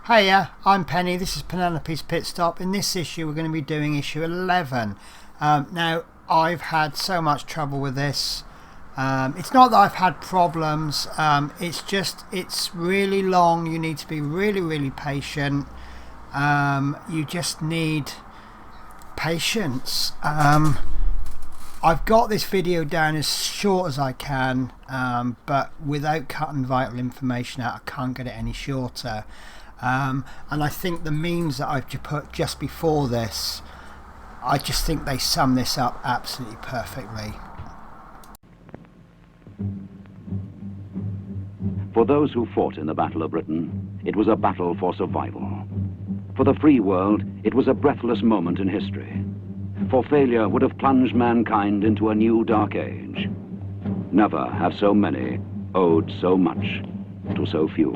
Hiya, I'm Penny, this is Penelope's Pitstop. In this issue we're going to be doing issue 11. Now I've had so much trouble with this. It's not that I've had problems, it's really long. You need to be really patient. You just need patience. I've got this video down as short as I can, but without cutting vital information out I can't get it any shorter. And I think the memes that I've put just before this, I just think they sum this up absolutely perfectly. For those who fought in the Battle of Britain, it was a battle for survival. For the free world, it was a breathless moment in history. For failure would have plunged mankind into a new dark age. Never have so many owed so much to so few.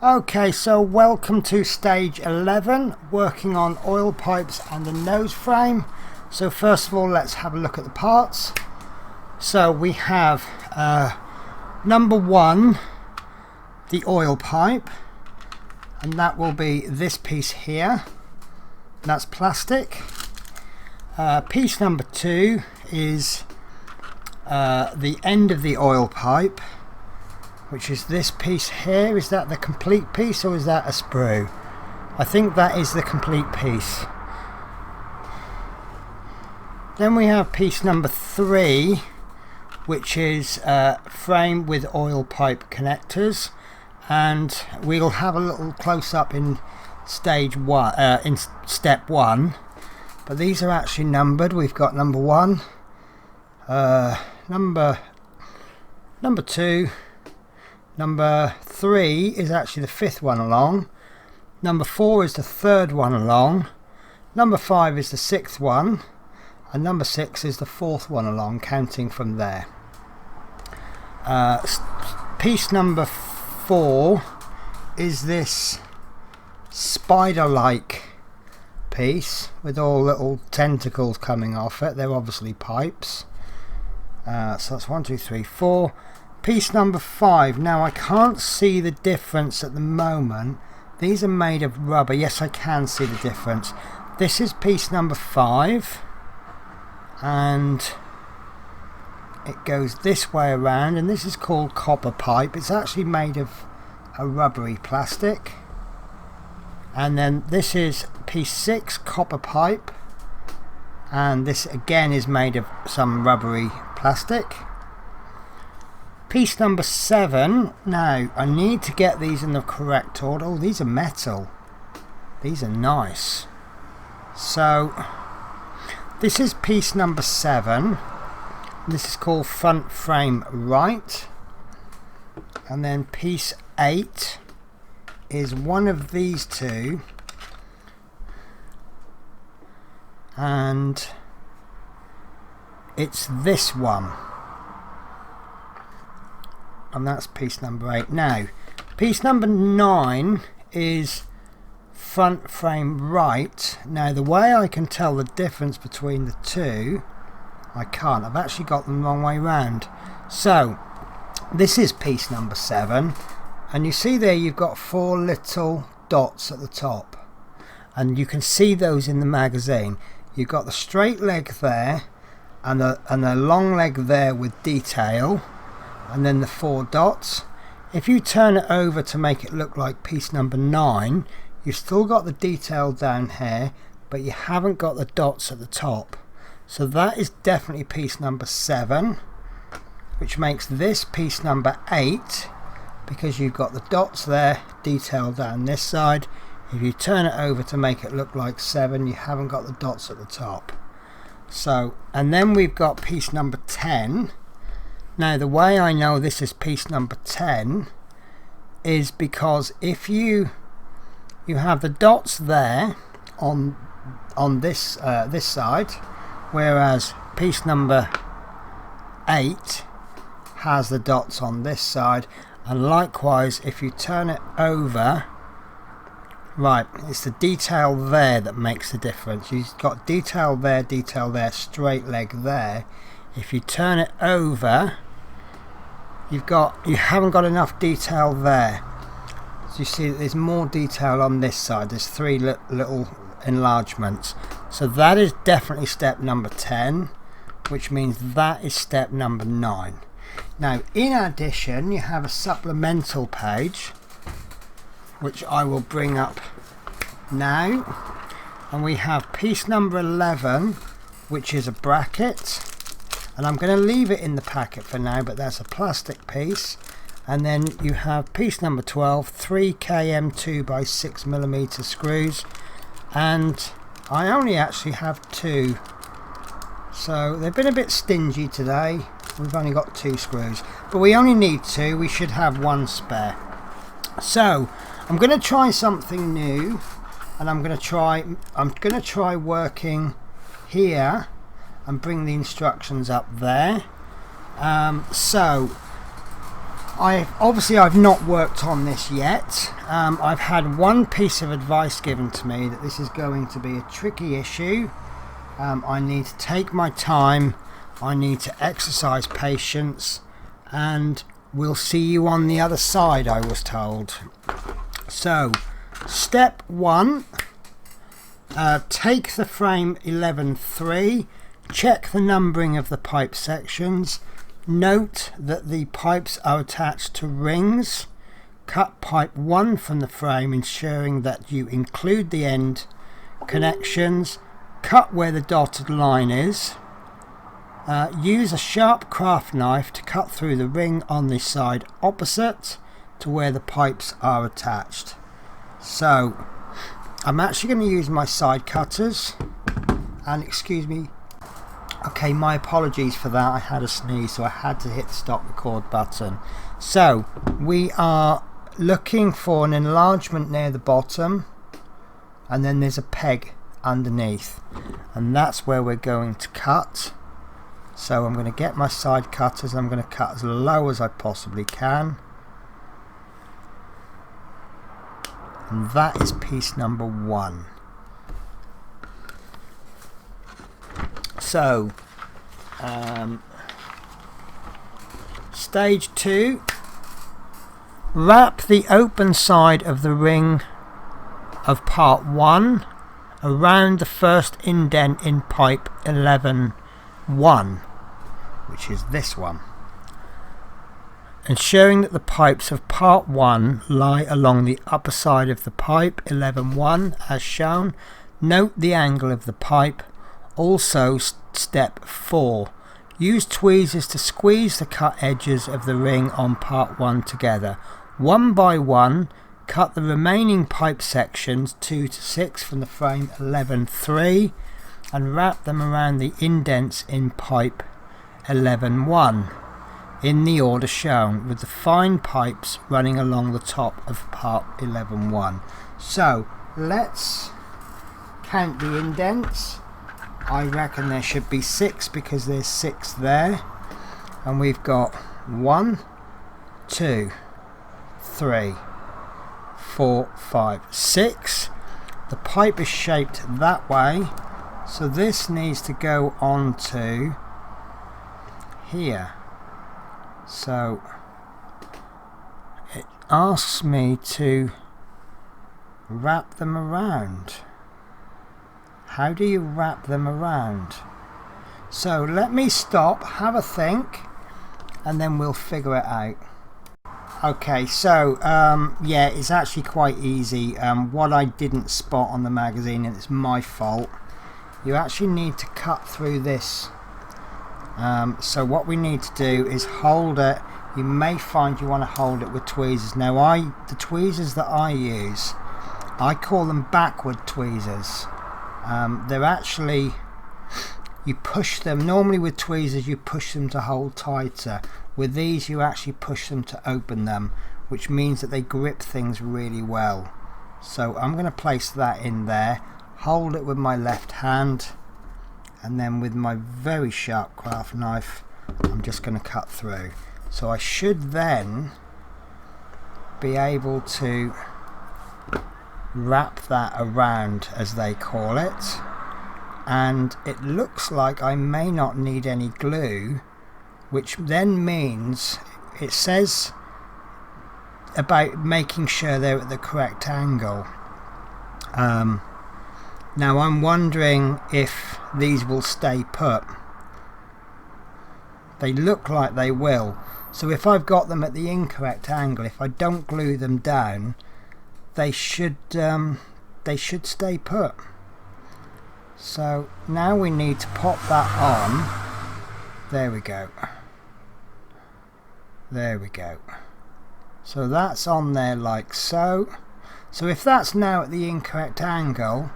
Okay, so welcome to stage 11, working on oil pipes and the nose frame. So first of all, let's have a look at the parts. So we have number one, the oil pipe, and that will be this piece here. That's plastic. Piece number two is the end of the oil pipe, which is this piece here. Is that the complete piece or is that a sprue? I think that is the complete piece. Then we have piece number three, which is frame with oil pipe connectors, and we'll have a little close up in stage one, in step one, but these are actually numbered. We've got number one, number two, number three is actually the fifth one along, number four is the third one along, number five is the sixth one, and number six is the fourth one along, counting from there. Piece number four is this spider-like piece with all little tentacles coming off it. They're obviously pipes. So that's 1, 2, 3, 4. Piece number five. Now I can't see the difference at the moment. These are made of rubber. Yes, I can see the difference. This is piece number five, and it goes this way around, and this is called copper pipe. It's actually made of a rubbery plastic. And then this is piece 6, copper pipe, and this again is made of some rubbery plastic. Piece number 7. Now I need to get these in the correct order. Oh, these are metal. These are nice. So this is piece number 7. This is called front frame right. And then piece 8 is one of these two, and it's this one, and that's piece number 8. Now piece number 9 is front frame right. Now the way I can tell the difference between the two, I can't. I've actually got them the wrong way round. So this is piece number 7, and you see there you've got 4 little dots at the top, and you can see those in the magazine. You've got the straight leg there, and a long leg there with detail, and then the 4 dots. If you turn it over to make it look like piece number 9, you've still got the detail down here, but you haven't got the dots at the top. So that is definitely piece number 7, which makes this piece number 8, because you've got the dots there, detail down this side. If you turn it over to make it look like 7, you haven't got the dots at the top. So, and then we've got piece number 10. Now the way I know this is piece number 10 is because if you have the dots there on this this side, whereas piece number 8 has the dots on this side, and likewise if you turn it over Right, it's the detail there that makes the difference. You've got detail there, straight leg there. If you turn it over, you haven't got enough detail there. So you see that there's more detail on this side. There's 3 little enlargements. So that is definitely step number 10, which means that is step number 9. Now, in addition, you have a supplemental page, which I will bring up now, and we have piece number 11, which is a bracket, and I'm going to leave it in the packet for now, but that's a plastic piece. And then you have piece number 12, 3 km 2x6mm screws, and I only actually have 2, so they've been a bit stingy today. We've only got 2 screws, but we only need 2. We should have 1 spare. So I'm going to try something new, and I'm going to try working here and bring the instructions up there. So I've not worked on this yet. I've had one piece of advice given to me that this is going to be a tricky issue. I need to take my time, I need to exercise patience, and we'll see you on the other side, I was told. So, step 1, take the frame 11.3, check the numbering of the pipe sections, note that the pipes are attached to rings, cut pipe 1 from the frame, ensuring that you include the end connections, cut where the dotted line is, use a sharp craft knife to cut through the ring on the side opposite to where the pipes are attached. So I'm actually going to use my side cutters, and excuse me, okay, my apologies for that, I had a sneeze, so I had to hit the stop record button. So we are looking for an enlargement near the bottom, and then there's a peg underneath, and that's where we're going to cut. So I'm going to get my side cutters, and I'm going to cut as low as I possibly can, and that is piece number 1. So stage 2, wrap the open side of the ring of part 1 around the first indent in pipe 11.1, which is this one, ensuring that the pipes of part 1 lie along the upper side of the pipe 11.1 as shown. Note the angle of the pipe. Also, step 4, use tweezers to squeeze the cut edges of the ring on part 1 together. One by one, cut the remaining pipe sections 2 to 6 from the frame 11.3 and wrap them around the indents in pipe 11.1 in the order shown, with the fine pipes running along the top of part 11.1. So let's count the indents. I reckon there should be 6 because there's 6 there, and we've got 1, 2, 3, 4, 5, 6. The pipe is shaped that way, so this needs to go on to here. So it asks me to wrap them around. How do you wrap them around? So let me stop, have a think, and then we'll figure it out. Okay, so yeah, it's actually quite easy. What I didn't spot on the magazine, and it's my fault, you actually need to cut through this. So what we need to do is hold it. You may find you want to hold it with tweezers. Now the tweezers that I use, I call them backward tweezers. They're actually, you push them, normally with tweezers you push them to hold tighter. With these you actually push them to open them, which means that they grip things really well. So I'm going to place that in there, hold it with my left hand, and then with my very sharp craft knife I'm just going to cut through. So I should then be able to wrap that around, as they call it, and it looks like I may not need any glue, which then means it says about making sure they're at the correct angle. Now I'm wondering if these will stay put. They look like they will, so if I've got them at the incorrect angle, if I don't glue them down, they should stay put. So now we need to pop that on. There we go. There we go. So that's on there like so. So if that's now at the incorrect angle,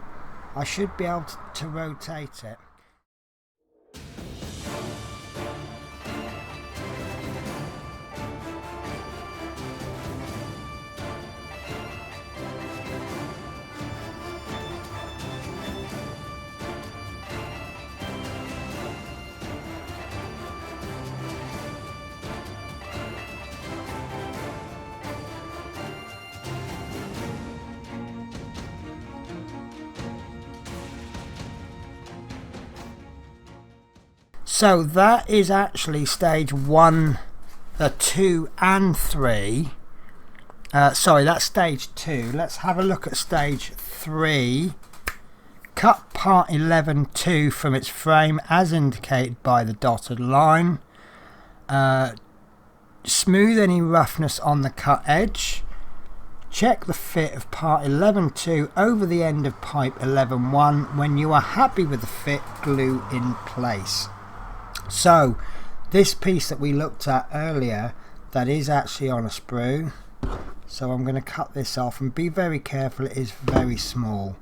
I should be able to rotate it. So that is actually stage 1, 2 and 3. Sorry, that's stage 2. Let's have a look at stage 3. Cut part 11-2 from its frame as indicated by the dotted line. Smooth any roughness on the cut edge. Check the fit of part 11-2 over the end of pipe 11-1. When you are happy with the fit, glue in place. So this piece that we looked at earlier, that is actually on a sprue, so I'm going to cut this off, and be very careful, it is very small.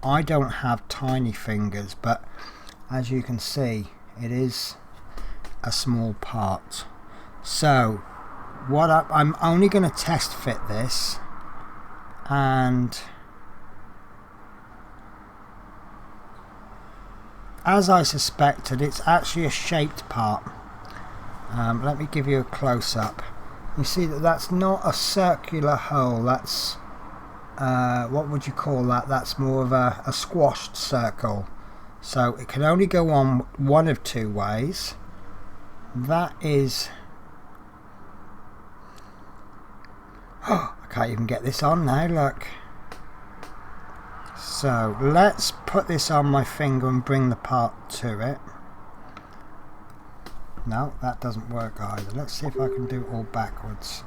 I don't have tiny fingers, but as you can see, it is a small part. So what I'm only going to test fit this, and as I suspected, it's actually a shaped part. Let me give you a close-up. You see that that's not a circular hole, that's what would you call that? That's more of a squashed circle. So it can only go on one of two ways. That is... Oh, I can't even get this on now, look. So let's put this on my finger and bring the part to it. No, that doesn't work either. Let's see if I can do it all backwards.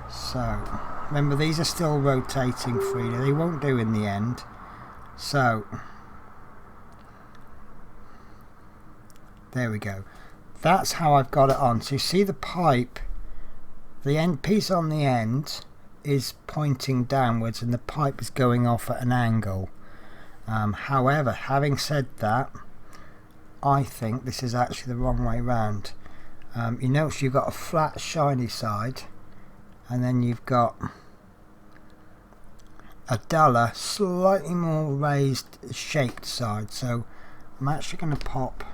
So remember, these are still rotating freely, they won't do in the end. So there we go. That's how I've got it on. So you see the pipe, the end piece on the end is pointing downwards and the pipe is going off at an angle. However, having said that, I think this is actually the wrong way round. You notice you've got a flat shiny side, and then you've got a duller, slightly more raised, shaped side. So I'm actually going to pop...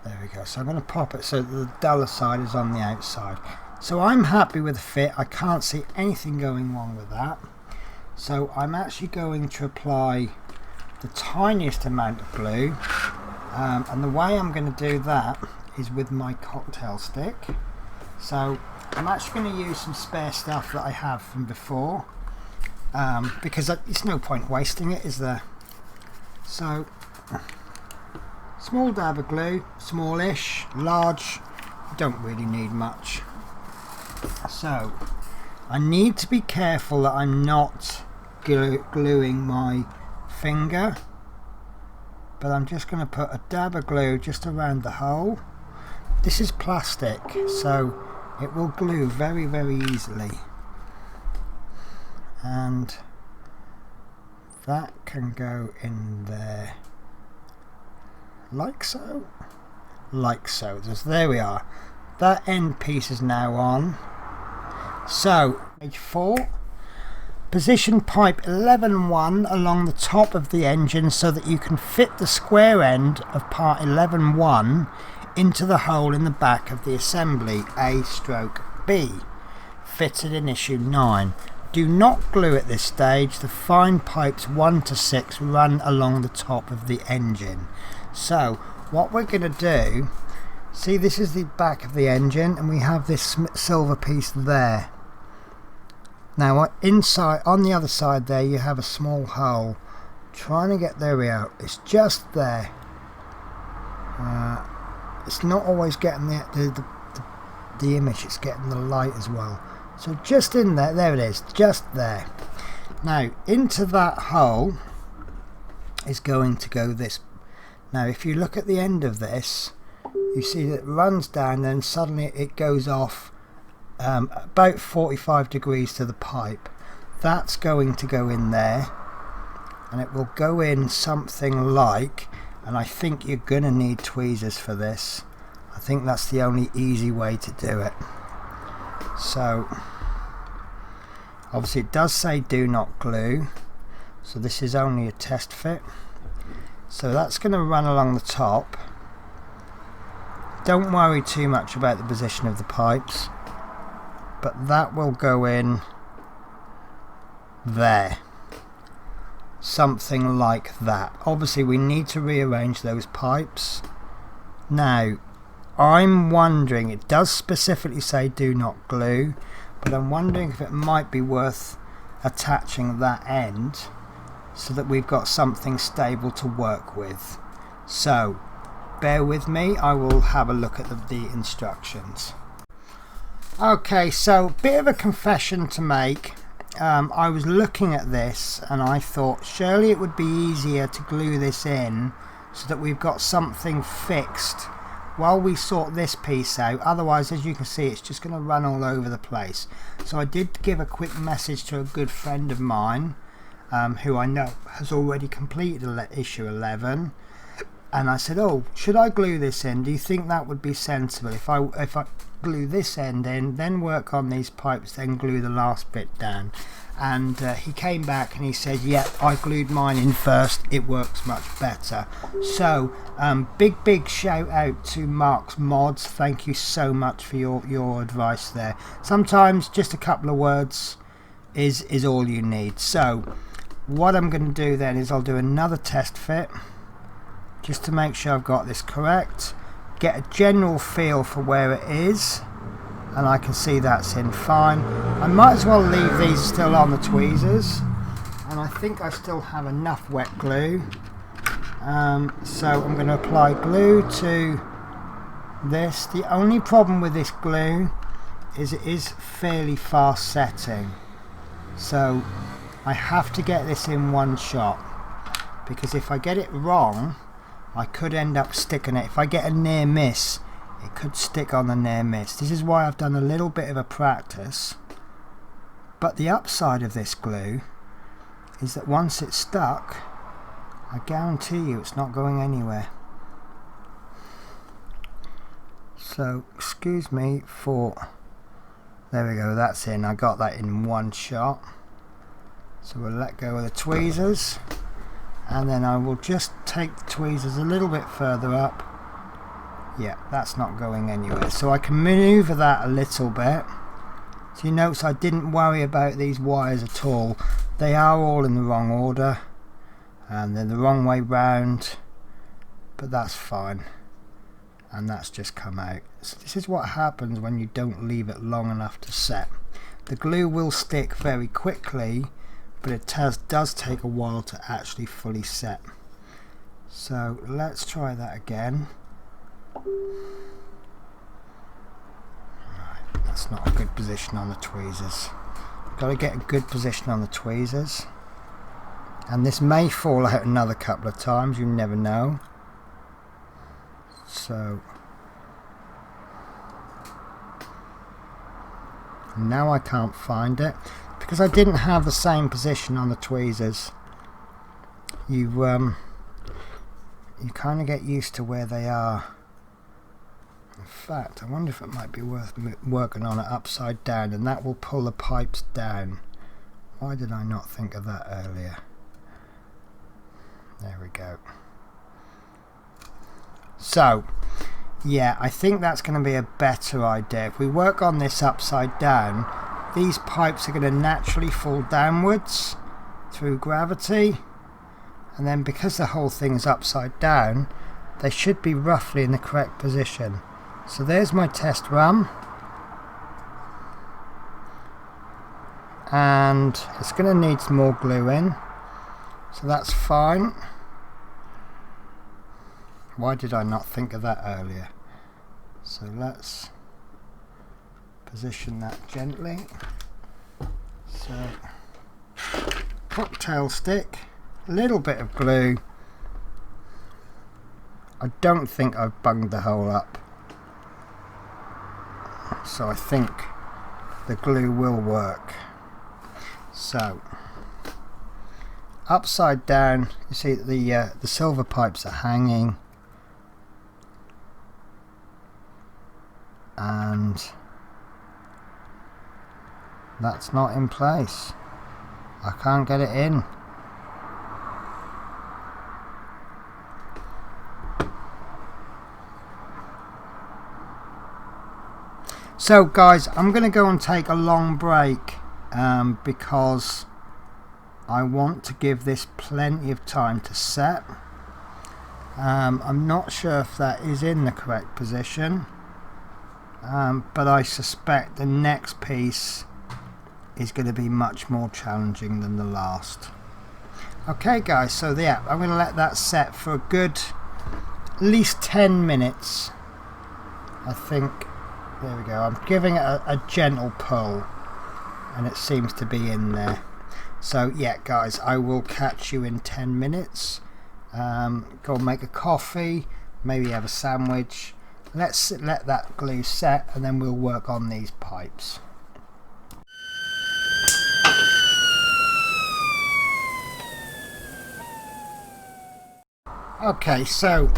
There we go. So I'm going to pop it so that the duller side is on the outside. So I'm happy with the fit. I can't see anything going wrong with that. So I'm actually going to apply the tiniest amount of glue. And the way I'm going to do that is with my cocktail stick. So I'm actually going to use some spare stuff that I have from before. Because it's no point wasting it, is there? So... small dab of glue, smallish, large, don't really need much. So I need to be careful that I'm not gluing my finger, but I'm just going to put a dab of glue just around the hole. This is plastic, so it will glue very, very easily, and that can go in there. Like so, like so. There we are. That end piece is now on. So page 4, position pipe 11-1 along the top of the engine so that you can fit the square end of part 11-1 into the hole in the back of the assembly A/B. fitted in issue 9. Do not glue at this stage. The fine pipes 1 to 6 run along the top of the engine. So what we're going to do, see, this is the back of the engine and we have this silver piece there. Now inside, on the other side there, you have a small hole. Trying to get, there we are, it's just there. It's not always getting the image, it's getting the light as well. So just in there, there it is, just there. Now into that hole is going to go this. Now if you look at the end of this, you see that it runs down, then suddenly it goes off about 45 degrees to the pipe. That's going to go in there, and it will go in something like, and I think you're going to need tweezers for this. I think that's the only easy way to do it. So obviously it does say do not glue, so this is only a test fit. So that's going to run along the top. Don't worry too much about the position of the pipes, but that will go in there, something like that. Obviously we need to rearrange those pipes. Now I'm wondering, it does specifically say do not glue, but I'm wondering if it might be worth attaching that end so that we've got something stable to work with. So bear with me, I will have a look at the instructions. Okay, so bit of a confession to make. I was looking at this and I thought surely it would be easier to glue this in so that we've got something fixed while we sort this piece out. Otherwise, as you can see, it's just going to run all over the place. So I did give a quick message to a good friend of mine who I know has already completed issue 11, and I said, oh, should I glue this in? Do you think that would be sensible if I glue this end in, then work on these pipes, then glue the last bit down? And he came back and he said, yeah, I glued mine in first, it works much better. So big shout out to Mark's Mods. Thank you so much for your advice there. Sometimes just a couple of words is all you need. So what I'm going to do then is I'll do another test fit just to make sure I've got this correct, get a general feel for where it is, and I can see that's in fine. I might as well leave these still on the tweezers, and I think I still have enough wet glue. So I'm going to apply glue to this. The only problem with this glue is it is fairly fast setting, so I have to get this in one shot, because if I get it wrong I could end up sticking it. If I get a near miss, it could stick on the near miss. This is why I've done a little bit of a practice. But the upside of this glue is that once it's stuck, I guarantee you it's not going anywhere. So excuse me for, there we go, that's in. I got that in one shot. So we'll let go of the tweezers, and then I will just take the tweezers a little bit further up. Yeah, that's not going anywhere, so I can maneuver that a little bit. So you notice I didn't worry about these wires at all. They are all in the wrong order and they're the wrong way round, but that's fine, and that's just come out. So this is what happens when you don't leave it long enough to set. The glue will stick very quickly, but it does take a while to actually fully set. So let's try that again. Right, that's not a good position on the tweezers. Got to get a good position on the tweezers, and this may fall out another couple of times, you never know. So now I can't find it because I didn't have the same position on the tweezers. You kind of get used to where they are. In fact, I wonder if it might be worth working on it upside down, and that will pull the pipes down. Why did I not think of that earlier? There we go. So yeah, I think that's going to be a better idea. If we work on this upside down, these pipes are going to naturally fall downwards through gravity, and then because the whole thing is upside down, they should be roughly in the correct position. So there's my test run, and it's going to need some more glue in, so that's fine. Why did I not think of that earlier? So let's position that gently. So cocktail stick, a little bit of glue. I don't think I've bunged the hole up, so I think the glue will work. So upside down, you see the silver pipes are hanging, and that's not in place. I can't get it in. So guys, I'm going to go and take a long break because I want to give this plenty of time to set. I'm not sure if that is in the correct position, but I suspect the next piece is going to be much more challenging than the last. Okay guys, so yeah, I'm going to let that set for a good at least 10 minutes. I think, there we go, I'm giving it a gentle pull and it seems to be in there. So yeah guys, I will catch you in 10 minutes. Go and make a coffee, maybe have a sandwich. Let's let that glue set and then we'll work on these pipes. Okay, so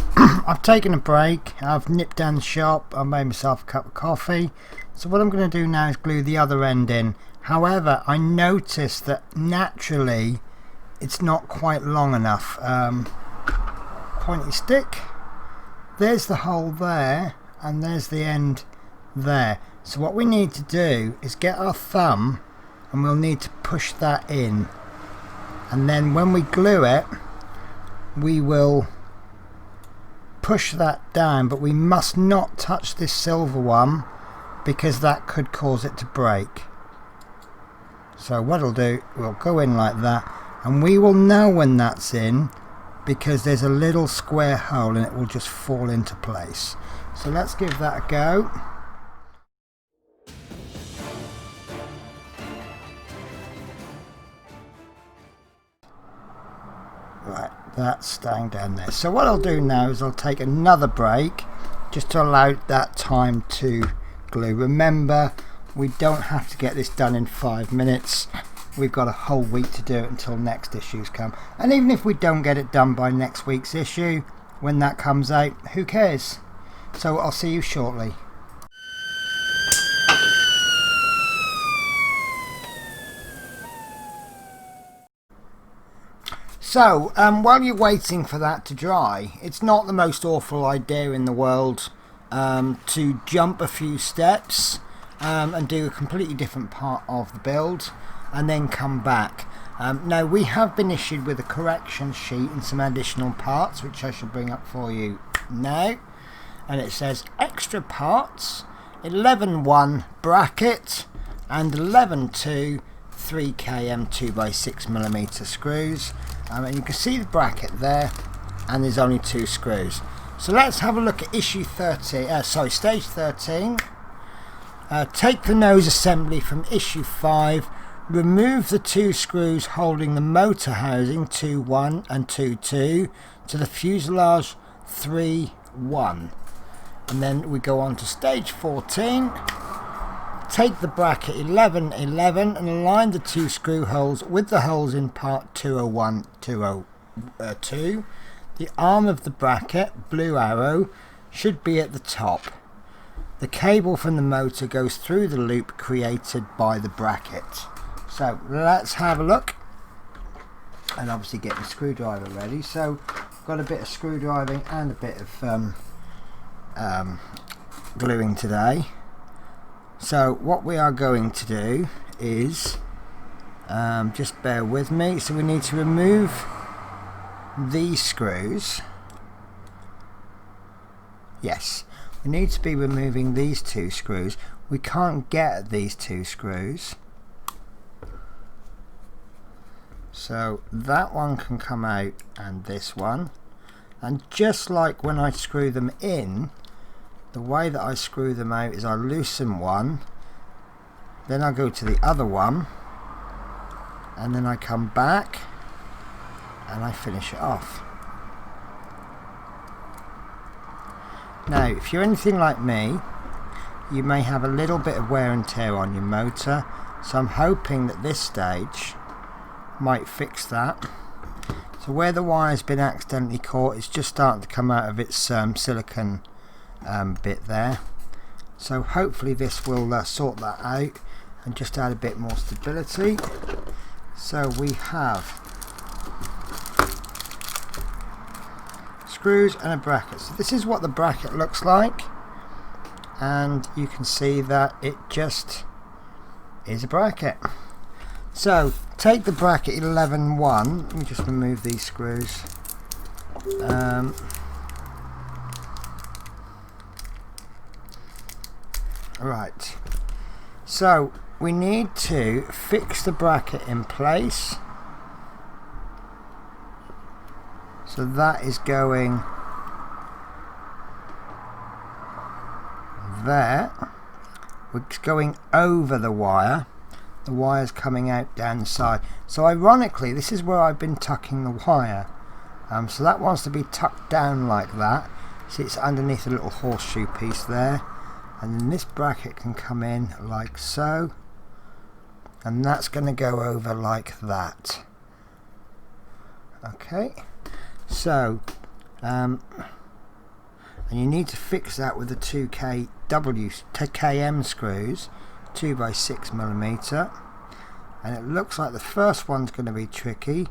I've taken a break, I've nipped down the shop, I've made myself a cup of coffee. So what I'm going to do now is glue the other end in. However, I noticed that naturally it's not quite long enough. Pointy stick, there's the hole there and there's the end there. So what we need to do is get our thumb and we'll need to push that in, and then when we glue it we will push that down, but we must not touch this silver one because that could cause it to break. So what I'll do, we'll go in like that and we will know when that's in because there's a little square hole and it will just fall into place. So let's give that a go. Right, that's staying down there. So what I'll do now is I'll take another break just to allow that time to glue. Remember, we don't have to get this done in 5 minutes. We've got a whole week to do it until next issues come. And even if we don't get it done by next week's issue, when that comes out, who cares? So I'll see you shortly. So while you're waiting for that to dry, it's not the most awful idea in the world to jump a few steps and do a completely different part of the build and then come back. Now we have been issued with a correction sheet and some additional parts which I shall bring up for you now, and it says extra parts 11.1 bracket and 11.2 3km 2x6mm screws, and you can see the bracket there and there's only 2 screws. So let's have a look at issue 13, stage 13. Take the nose assembly from issue 5, remove the 2 screws holding the motor housing 2.1 and 2.2 to the fuselage 3.1, and then we go on to stage 14. Take the bracket 11.11 and align the 2 screw holes with the holes in part 201 202. The arm of the bracket, blue arrow, should be at the top. The cable from the motor goes through the loop created by the bracket. So let's have a look, and obviously get the screwdriver ready. So I've got a bit of screwdriving and a bit of gluing today. So what we are going to do is, just bear with me, so we need to remove these screws. Yes, we need to be removing these 2 screws. We can't get at these 2 screws, so that one can come out and this one, and just like when I screw them in, the way that I screw them out is I loosen one, then I go to the other one, and then I come back and I finish it off. Now if you're anything like me, you may have a little bit of wear and tear on your motor, so I'm hoping that this stage might fix that. So where the wire's been accidentally caught, it's just starting to come out of its silicone bit there, so hopefully this will sort that out and just add a bit more stability. So we have screws and a bracket. So this is what the bracket looks like, and you can see that it just is a bracket. So take the bracket 11-1, let me just remove these screws. Right, so we need to fix the bracket in place. So that is going there. We're going over the wire. The wire's coming out down the side. So ironically, this is where I've been tucking the wire. So that wants to be tucked down like that. See, it's underneath a little horseshoe piece there. And then this bracket can come in like so. And that's going to go over like that. Okay. So, and you need to fix that with the 2km screws, 2x6mm, and it looks like the first one's going to be tricky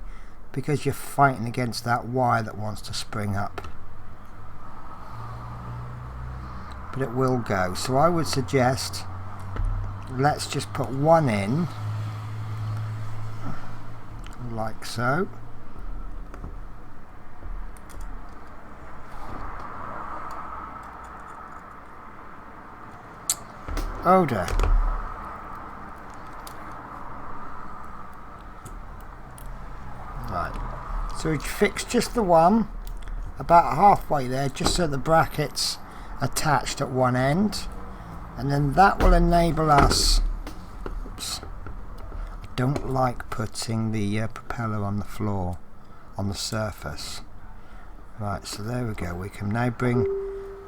because you're fighting against that wire that wants to spring up, but it will go. So I would suggest let's just put one in like so. Oh dear. Right, so we fix just the one about halfway there, just so the bracket's attached at one end, and then that will enable us, oops, I don't like putting the propeller on the floor, on the surface. Right, so there we go. We can now bring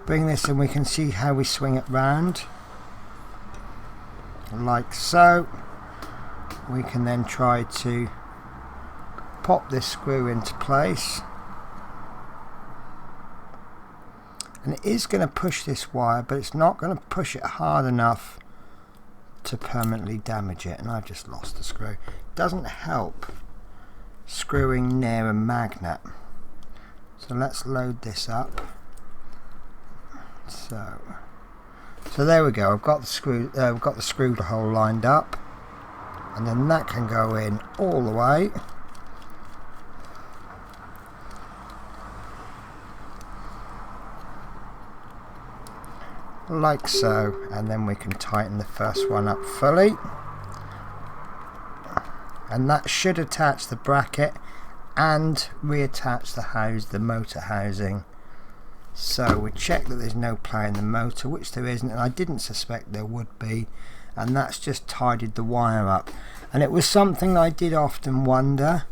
this, and we can see how we swing it round like so. We can then try to pop this screw into place, and it is going to push this wire, but it's not going to push it hard enough to permanently damage it. And I've just lost the screw. It doesn't help screwing near a magnet. So let's load this up. So there we go. I've got the screw. We've got the screw hole lined up, and then that can go in all the way. Like so, and then we can tighten the first one up fully, and that should attach the bracket and reattach the motor housing. So we check that there's no play in the motor, which there isn't, and I didn't suspect there would be, and that's just tidied the wire up. And it was something I did often wonder,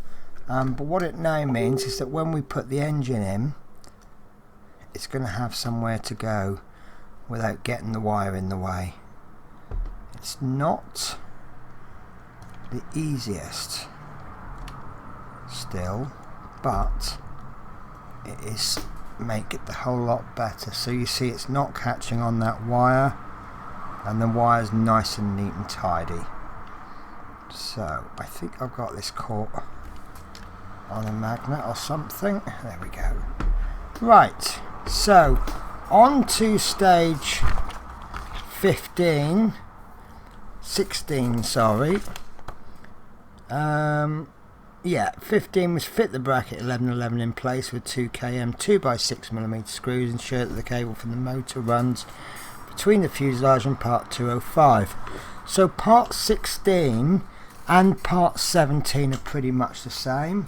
but what it now means is that when we put the engine in, it's going to have somewhere to go without getting the wire in the way. It's not the easiest still, but it is make it the whole lot better. So you see it's not catching on that wire, and the wire's nice and neat and tidy. So I think I've got this caught on a magnet or something. There we go. Right, so on to stage 15, 16, sorry. Yeah, 15 was fit the bracket 1111 in place with 2 km 2x6mm screws. Ensure that the cable from the motor runs between the fuselage and part 205. So part 16 and part 17 are pretty much the same.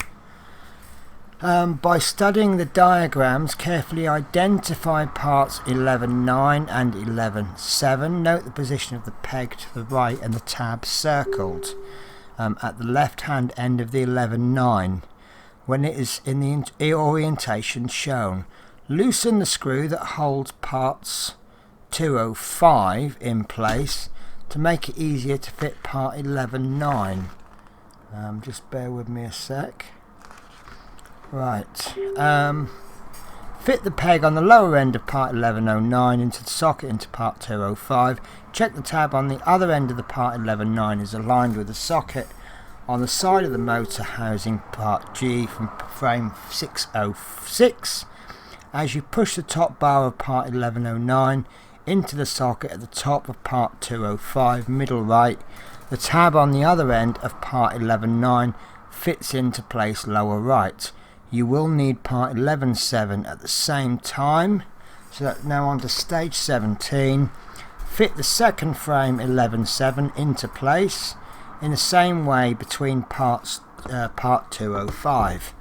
By studying the diagrams, carefully identify parts 11.9 and 11.7. Note the position of the peg to the right and the tab circled at the left hand end of the 11.9 when it is in the orientation shown. Loosen the screw that holds parts 205 in place to make it easier to fit part 11.9. Just bear with me a sec. Right, fit the peg on the lower end of part 1109 into the socket into part 205. Check the tab on the other end of the part 11.9 is aligned with the socket on the side of the motor housing part G from frame 606. As you push the top bar of part 1109 into the socket at the top of part 205 middle right, the tab on the other end of part 11.9 fits into place lower right. You will need part 11.7 at the same time. So that now on to stage 17. Fit the second frame 11.7 into place in the same way between part 205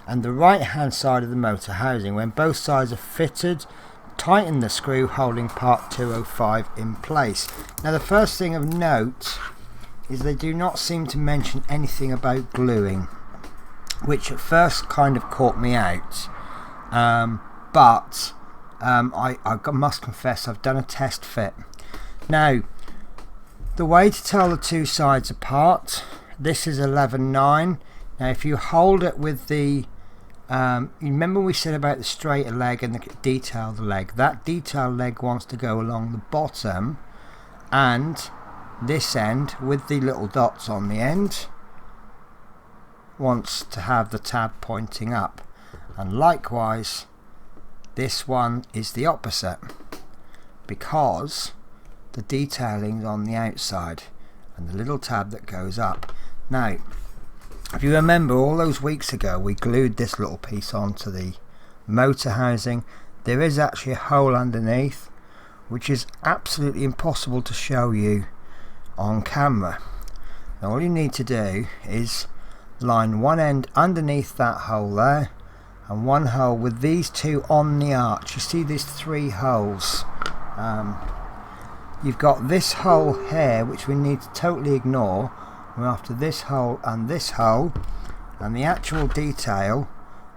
and the right hand side of the motor housing. When both sides are fitted, tighten the screw holding part 205 in place. Now the first thing of note is they do not seem to mention anything about gluing, which at first kind of caught me out, but I must confess I've done a test fit. Now the way to tell the two sides apart, this is 11.9. Now if you hold it with the you remember we said about the straighter leg and the detailed leg, that detailed leg wants to go along the bottom, and this end with the little dots on the end wants to have the tab pointing up, and likewise this one is the opposite because the detailing is on the outside and the little tab that goes up. Now if you remember, all those weeks ago we glued this little piece onto the motor housing. There is actually a hole underneath which is absolutely impossible to show you on camera. Now all you need to do is line one end underneath that hole there and one hole with these two on the arch. You see these three holes. You've got this hole here which we need to totally ignore. We're after this hole, and the actual detail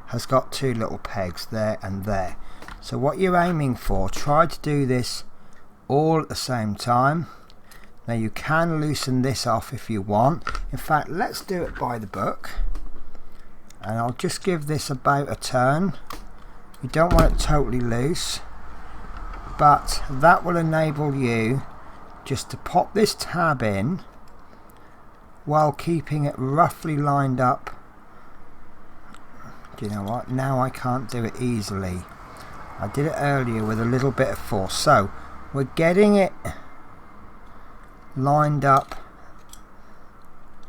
has got two little pegs there and there. So what you're aiming for, try to do this all at the same time. Now you can loosen this off if you want. In fact, let's do it by the book, and I'll just give this about a turn. You don't want it totally loose, but that will enable you just to pop this tab in while keeping it roughly lined up. Do you know what? Now I can't do it easily. I did it earlier with a little bit of force. So we're getting it lined up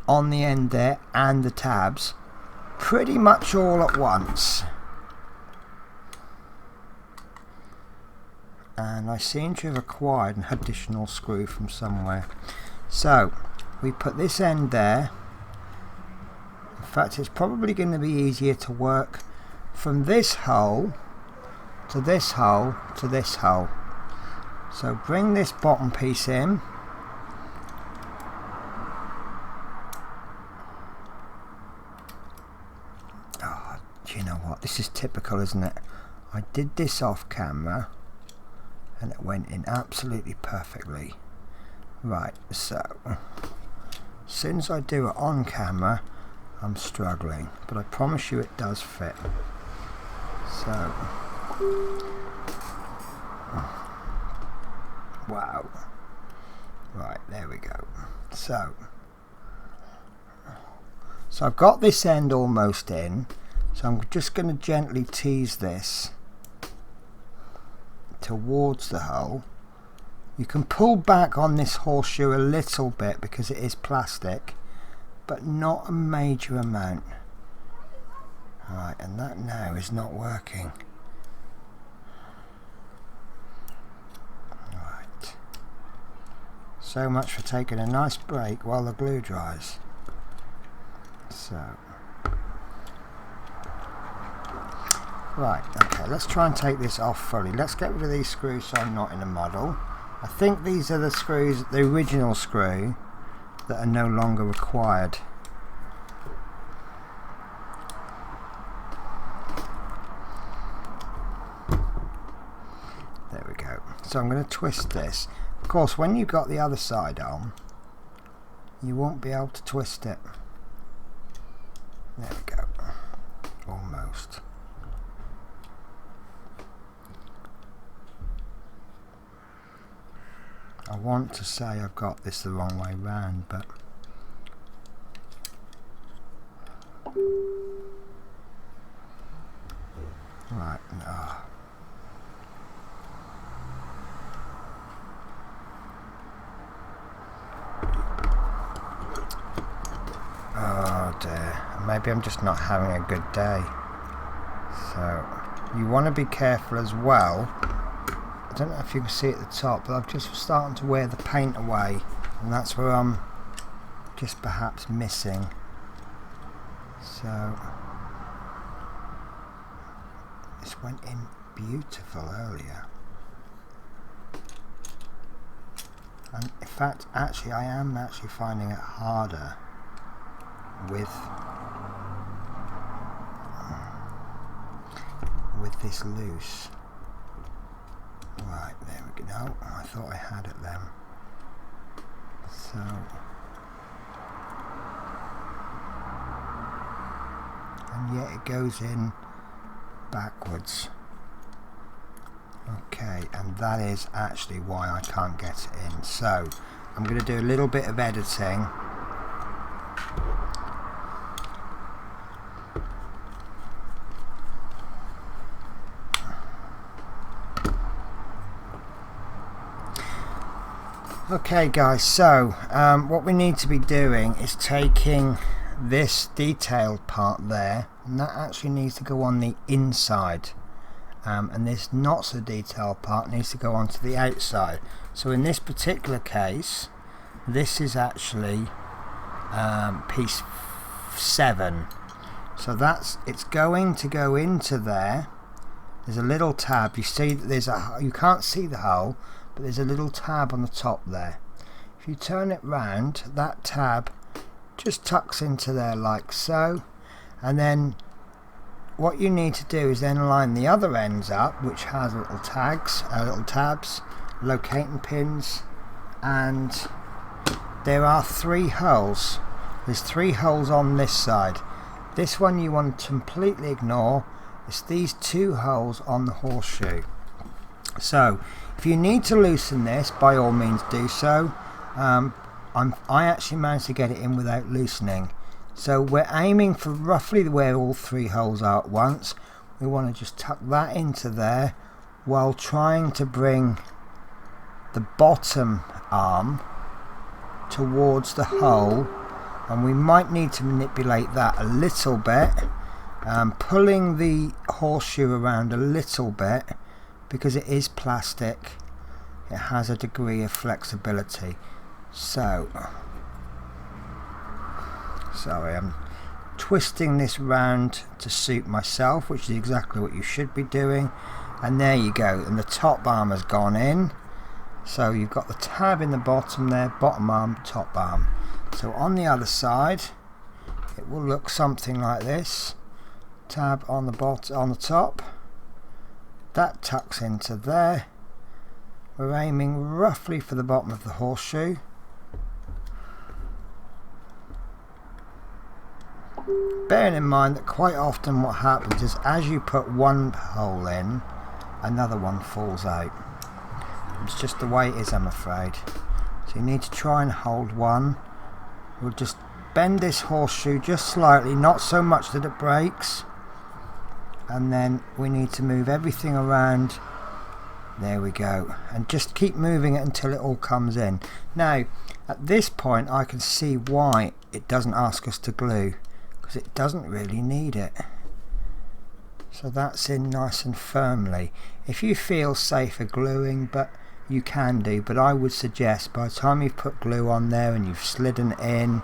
on the end there and the tabs pretty much all at once. And I seem to have acquired an additional screw from somewhere. So we put this end there. In fact, it's probably going to be easier to work from this hole to this hole to this hole. So bring this bottom piece in. Oh, do you know what? This is typical, isn't it? I did this off camera and it went in absolutely perfectly. Right, so since I do it on camera, I'm struggling, but I promise you it does fit. So, wow. Right, there we go. So I've got this end almost in, so I'm just going to gently tease this towards the hole You can pull back on this horseshoe a little bit because it is plastic, but not a major amount. Right, and that now is not working. Right. So much for taking a nice break while the glue dries. So. Right, okay, let's try and take this off fully. Let's get rid of these screws so I'm not in the muddle. I think these are the screws, the original screw, that are no longer required. There we go. So I'm going to twist this. Of course, when you've got the other side on, you won't be able to twist it. There we go. Almost. I want to say I've got this the wrong way round, but right, no. Oh dear, maybe I'm just not having a good day. So you want to be careful as well. I don't know if you can see at the top, but I'm just starting to wear the paint away, and that's where I'm just perhaps missing. So this went in beautiful earlier, and in fact actually I am actually finding it harder with this loose. Right, there we go. No, I thought I had it then. So and yet it goes in backwards. Okay, and that is actually why I can't get it in. So I'm going to do a little bit of editing. Okay guys, so what we need to be doing is taking this detailed part there, and that actually needs to go on the inside, and this not so detailed part needs to go onto the outside. So in this particular case, this is actually piece 7, so it's going to go into there. There's a little tab. You see that you can't see the hole, but there's a little tab on the top there. If you turn it round, that tab just tucks into there like so, and then what you need to do is then line the other ends up, which has little tags, little tabs, locating pins, and there are 3 holes. There's 3 holes on this side. This one you want to completely ignore. It's these 2 holes on the horseshoe. So if you need to loosen this, by all means do so. I actually managed to get it in without loosening. So we're aiming for roughly where all 3 holes are at once. We want to just tuck that into there while trying to bring the bottom arm towards the hole, and we might need to manipulate that a little bit, pulling the horseshoe around a little bit, because it is plastic. It has a degree of flexibility. So sorry, I'm twisting this round to suit myself, which is exactly what you should be doing. And there you go, and the top arm has gone in. So you've got the tab in the bottom there, bottom arm, top arm. So on the other side it will look something like this. Tab on the bottom, on the top, that tucks into there. We're aiming roughly for the bottom of the horseshoe. Bearing in mind that quite often what happens is as you put one hole in, another one falls out. It's just the way it is, I'm afraid. So you need to try and hold one. We'll just bend this horseshoe just slightly, not so much that it breaks, and then we need to move everything around There we go, and just keep moving it until it all comes in. Now at this point I can see why it doesn't ask us to glue, because it doesn't really need it. So that's in nice and firmly. If you feel safer gluing, but you can do, but I would suggest by the time you've put glue on there and you've slidden it in,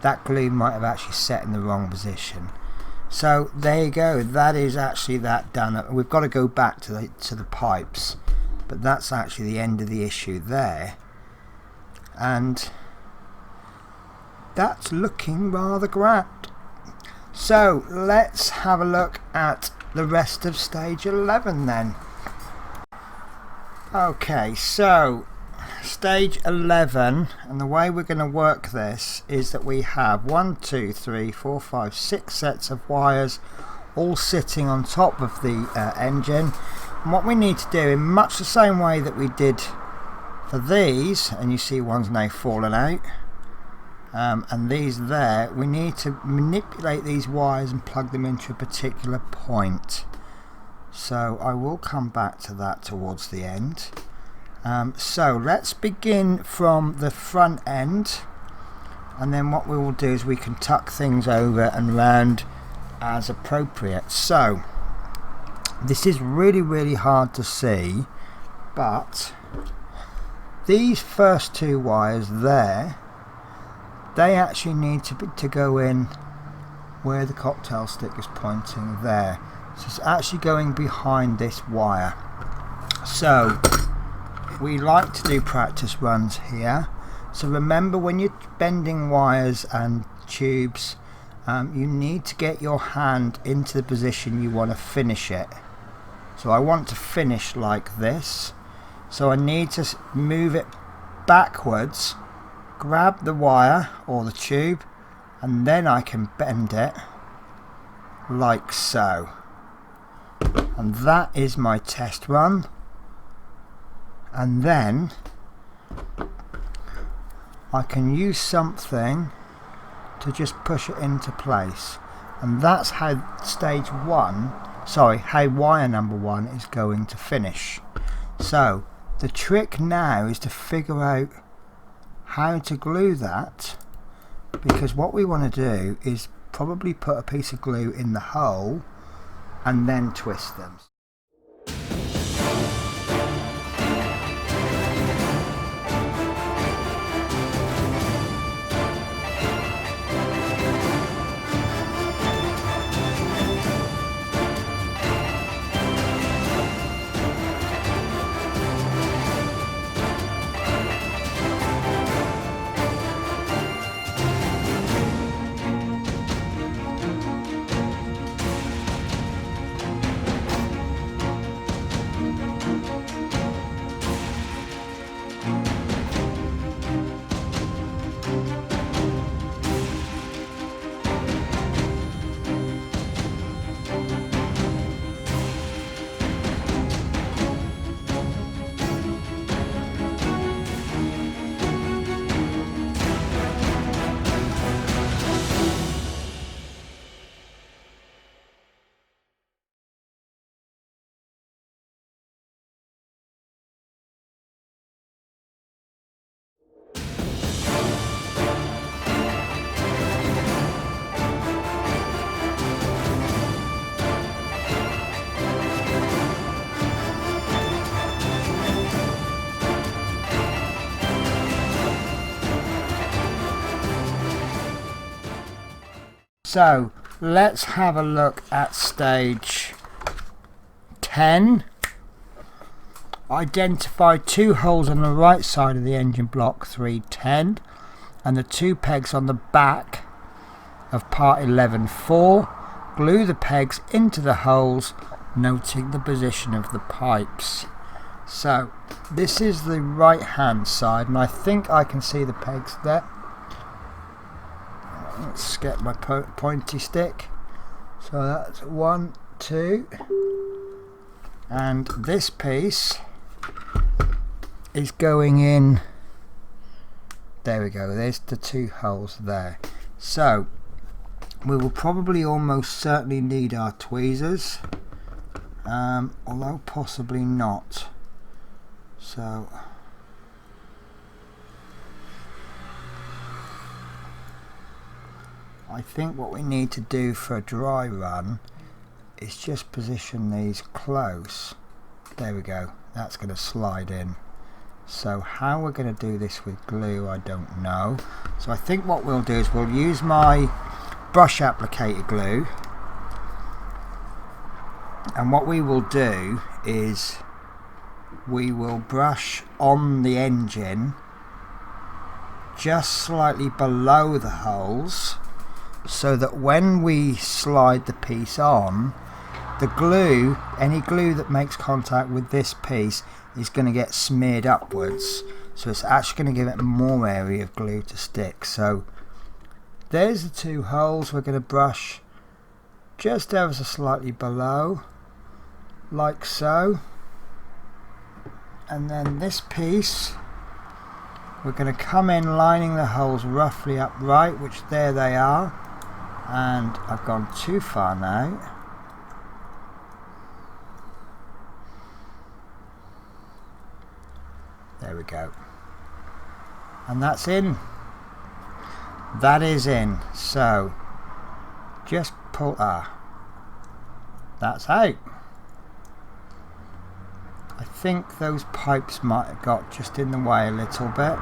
that glue might have actually set in the wrong position. So there you go, that is actually that done. We've got to go back to the pipes, but that's actually the end of the issue there, and that's looking rather grand. So let's have a look at the rest of stage 11 then. Okay, so stage 11, and the way we're going to work this is that we have 1, 2, 3, 4, 5, 6 sets of wires all sitting on top of the engine, and what we need to do, in much the same way that we did for these, and you see one's now fallen out, and these there, we need to manipulate these wires and plug them into a particular point. So I will come back to that towards the end. So let's begin from the front end, and then what we will do is we can tuck things over and round as appropriate. So this is really hard to see, but these first two wires there, they actually need to go in where the cocktail stick is pointing there. So it's actually going behind this wire. So we like to do practice runs here. So remember, when you're bending wires and tubes, you need to get your hand into the position you want to finish it. So I want to finish like this. So I need to move it backwards, grab the wire or the tube, and then I can bend it like so. And that is my test run, and then I can use something to just push it into place, and that's how how wire number 1 is going to finish. So the trick now is to figure out how to glue that, because what we want to do is probably put a piece of glue in the hole and then twist them. So let's have a look at stage 10. Identify 2 holes on the right side of the engine block 310 and the 2 pegs on the back of part 11.4. Glue the pegs into the holes, noting the position of the pipes. So this is the right hand side, and I think I can see the pegs there. Let's get my pointy stick. So that's 1, 2, and this piece is going in. There we go, there's the 2 holes there. So we will probably almost certainly need our tweezers, although possibly not. So I think what we need to do for a dry run is just position these close. There we go, that's going to slide in. So how we're going to do this with glue, I don't know. So I think what we'll do is we'll use my brush applicator glue, and what we will do is we will brush on the engine just slightly below the holes, so that when we slide the piece on, the glue, any glue that makes contact with this piece is going to get smeared upwards, so it's actually going to give it more area of glue to stick. So there's the two holes. We're going to brush just ever so slightly below, like so, and then this piece we're going to come in lining the holes roughly upright, which there they are, and I've gone too far now. There we go, and that's in. That is in. So just pull, that's out. I think those pipes might have got just in the way a little bit,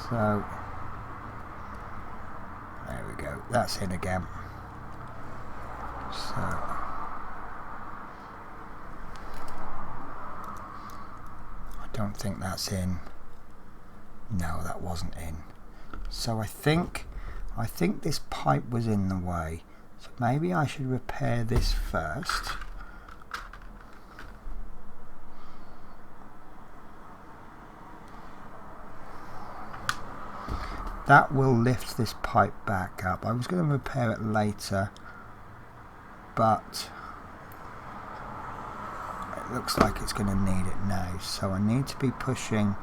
so there we go, that's in again. So I don't think that's in. No, that wasn't in. So I think this pipe was in the way, so maybe I should repair this first. That will lift this pipe back up. I was going to repair it later, but it looks like it's going to need it now. So I need to be pushing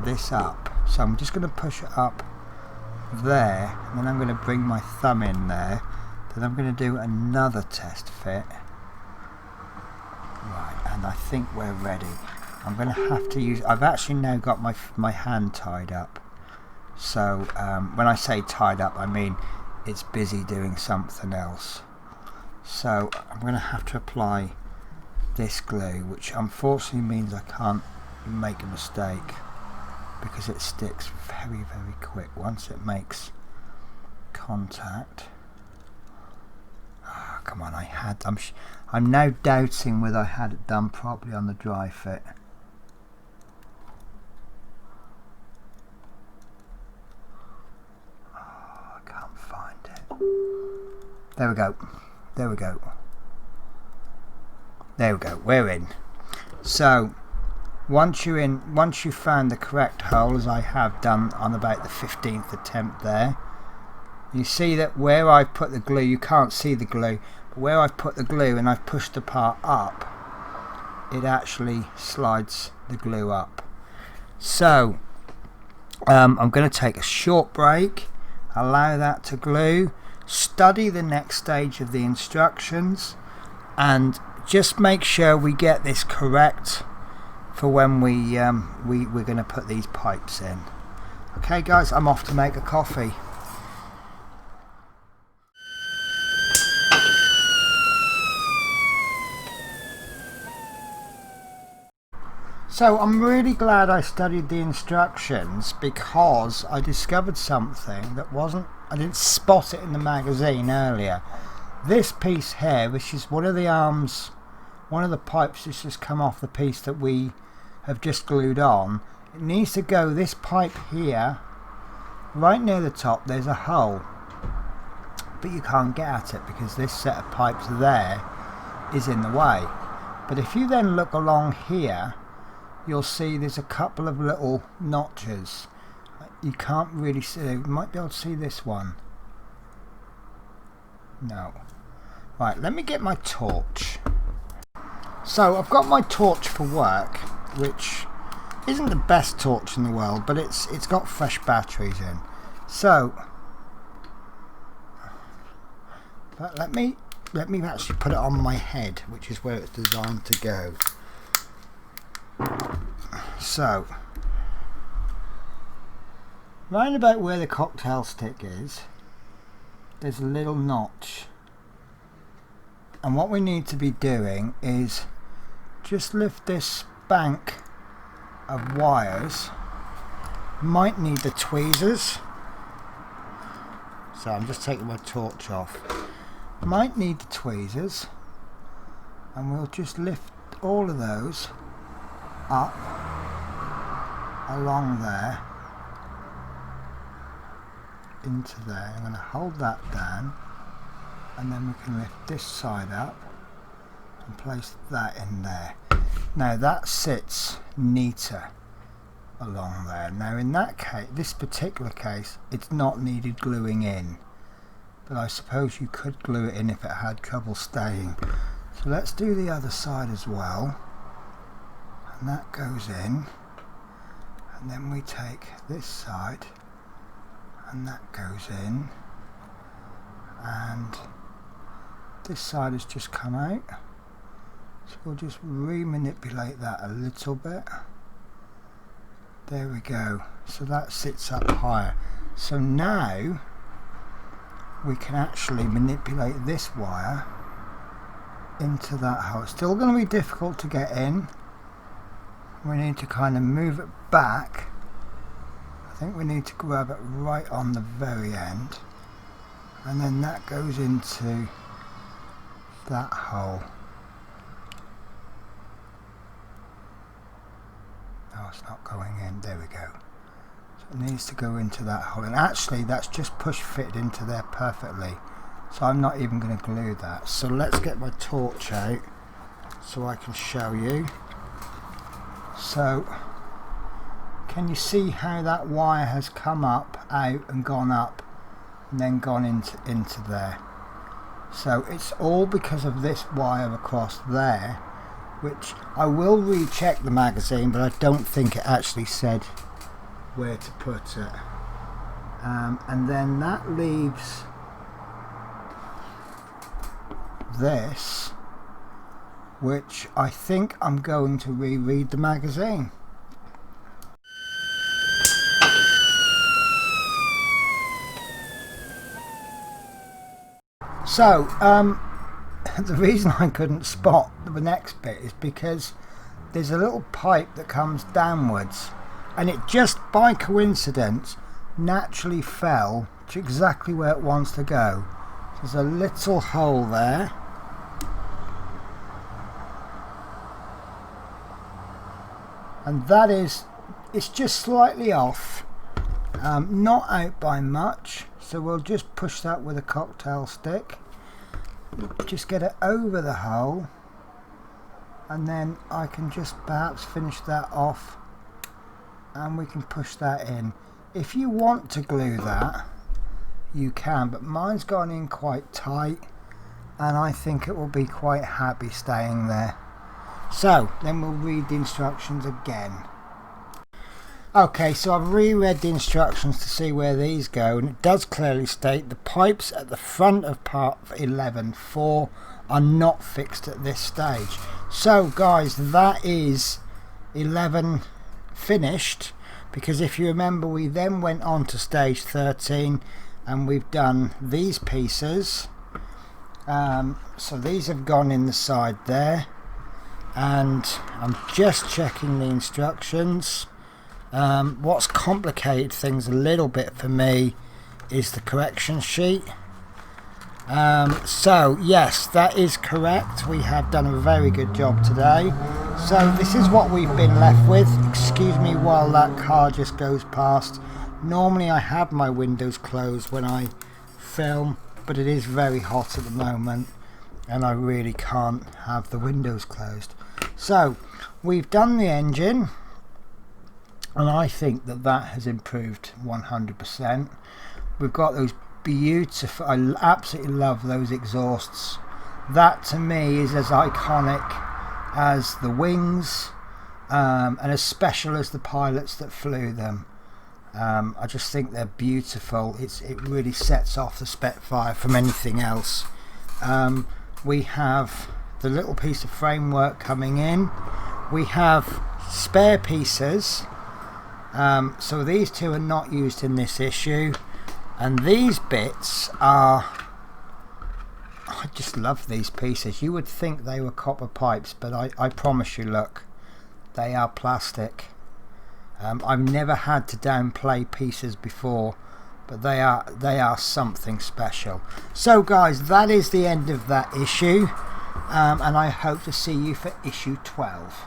this up. So I'm just going to push it up there, and then I'm going to bring my thumb in there. Then I'm going to do another test fit. Right, and I think we're ready. I'm going to have to use, I've actually now got my hand tied up. So when I say tied up, I mean it's busy doing something else. So I'm going to have to apply this glue, which unfortunately means I can't make a mistake, because it sticks very, very quick once it makes contact. Oh, come on, I'm now doubting whether I had it done properly on the dry fit. There we go. There we go. There we go. We're in. So once you're in, once you've found the correct hole, as I have done on about the 15th attempt there, you see that where I've put the glue, you can't see the glue, but where I've put the glue and I've pushed the part up, it actually slides the glue up. So I'm going to take a short break, allow that to glue, study the next stage of the instructions, and just make sure we get this correct for when we're going to put these pipes in. Okay guys, I'm off to make a coffee. So I'm really glad I studied the instructions, because I discovered something that I didn't spot it in the magazine earlier. This piece here, which is one of the arms, one of the pipes that's just come off the piece that we have just glued on, it needs to go, this pipe here, right near the top there's a hole, but you can't get at it because this set of pipes there is in the way. But if you then look along here, you'll see there's a couple of little notches. You can't really see, you might be able to see this one. No. Right, let me get my torch. So I've got my torch for work, which isn't the best torch in the world, but it's got fresh batteries in. So, but let me actually put it on my head, which is where it's designed to go. So round about where the cocktail stick is, there's a little notch, and what we need to be doing is just lift this bank of wires. Might need the tweezers, so I'm just taking my torch off. Might need the tweezers, and we'll just lift all of those up along there into there. I'm going to hold that down, and then we can lift this side up and place that in there. Now that sits neater along there. Now in that case, this particular case, it's not needed gluing in, but I suppose you could glue it in if it had trouble staying. So let's do the other side as well, and that goes in, and then we take this side and that goes in, and this side has just come out, so we'll just re-manipulate that a little bit. There we go, so that sits up higher. So now we can actually manipulate this wire into that hole. It's still going to be difficult to get in. We need to kind of move it back. I think we need to grab it right on the very end, and then that goes into that hole. No, it's not going in. There we go. So it needs to go into that hole, and actually that's just push fitted into there perfectly, so I'm not even going to glue that. So let's get my torch out so I can show you. So can you see how that wire has come up, out and gone up and then gone into there? So it's all because of this wire across there, which I will recheck the magazine, but I don't think it actually said where to put it. And then that leaves this, which I think I'm going to reread the magazine. So the reason I couldn't spot the next bit is because there's a little pipe that comes downwards, and it just by coincidence naturally fell to exactly where it wants to go. There's a little hole there, and that is, it's just slightly off, not out by much, so we'll just push that with a cocktail stick, just get it over the hole, and then I can just perhaps finish that off, and we can push that in. If you want to glue that, you can, but mine's gone in quite tight, and I think it will be quite happy staying there. So then we'll read the instructions again. Okay, so I've reread the instructions to see where these go, and it does clearly state the pipes at the front of part 11.4 are not fixed at this stage. So guys, that is 11 finished, because if you remember we then went on to stage 13 and we've done these pieces. So these have gone in the side there, and I'm just checking the instructions. What's complicated things a little bit for me is the correction sheet. So yes, that is correct. We have done a very good job today. So this is what we've been left with. Excuse me while that car just goes past. Normally I have my windows closed when I film, but it is very hot at the moment and I really can't have the windows closed. So we've done the engine, and I think that that has improved 100%. We've got those beautiful, I absolutely love those exhausts. That to me is as iconic as the wings, and as special as the pilots that flew them. I just think they're beautiful. It really sets off the Spitfire from anything else. We have the little piece of framework coming in. We have spare pieces. So these two are not used in this issue, and these bits are, I just love these pieces. You would think they were copper pipes, but I promise you, look, they are plastic. I've never had to downplay pieces before, but they are something special. So guys, that is the end of that issue, and I hope to see you for issue 12.